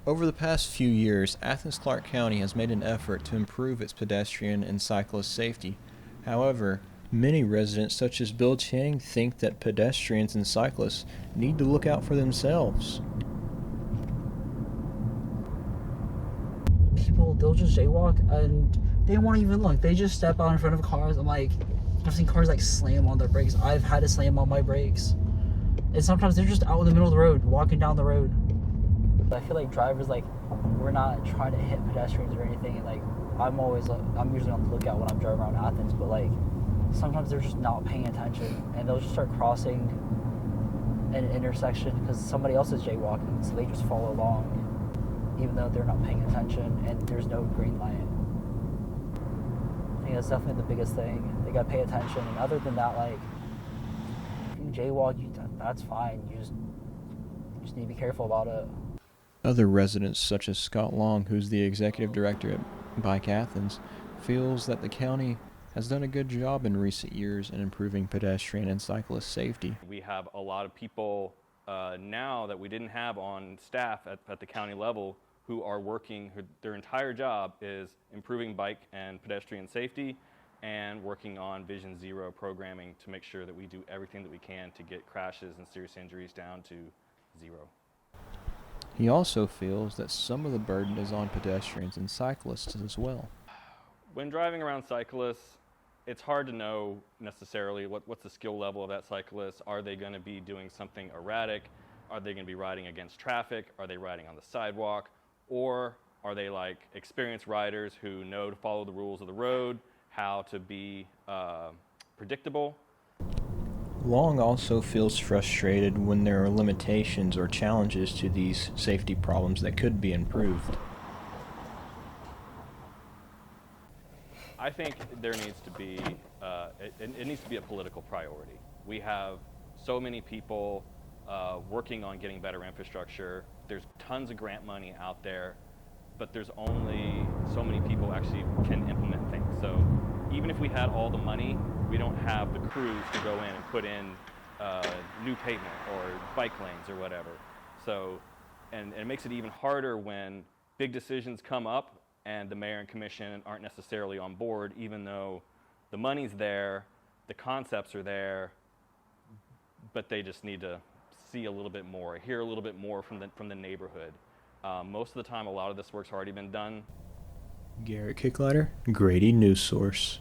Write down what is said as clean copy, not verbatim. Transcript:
Over the past few years, Athens-Clarke County has made an effort to improve its pedestrian and cyclist safety. However, many residents, such as Bill Chang, think that pedestrians and cyclists need to look out for themselves. People, they'll just jaywalk and they won't even look. They just step out in front of cars. I'm like, I've seen cars like slam on their brakes. I've had to slam on my brakes. And sometimes they're just out in the middle of the road, walking down the road. I feel like drivers, like, we're not trying to hit pedestrians or anything. And like, I'm usually on the lookout when I'm driving around Athens, but like, sometimes they're just not paying attention and they'll just start crossing an intersection because somebody else is jaywalking, so they just follow along even though they're not paying attention and there's no green light. I think that's definitely the biggest thing. They gotta pay attention, and other than that, like, if you jaywalk, that's fine. You just need to be careful about it. Other residents, such as Scott Long, who's the executive director at Bike Athens, feels that the county has done a good job in recent years in improving pedestrian and cyclist safety. We have a lot of people now that we didn't have on staff at the county level who are working, their entire job is improving bike and pedestrian safety and working on Vision Zero programming to make sure that we do everything that we can to get crashes and serious injuries down to zero. He also feels that some of the burden is on pedestrians and cyclists as well. When driving around cyclists, it's hard to know necessarily what's the skill level of that cyclist. Are they going to be doing something erratic? Are they going to be riding against traffic? Are they riding on the sidewalk? Or are they like experienced riders who know to follow the rules of the road, how to be predictable? Long also feels frustrated when there are limitations or challenges to these safety problems that could be improved. I think there needs to be, it needs to be a political priority. We have so many people working on getting better infrastructure. There's tons of grant money out there, but there's only so many people actually can implement things. So even if we had all the money, we don't have the crews to go in and put in new pavement or bike lanes or whatever. So, and it makes it even harder when big decisions come up and the mayor and commission aren't necessarily on board, even though the money's there, the concepts are there, but they just need to see a little bit more, hear a little bit more from the neighborhood. Most of the time, a lot of this work's already been done. Garrett Kicklighter, Grady News Source.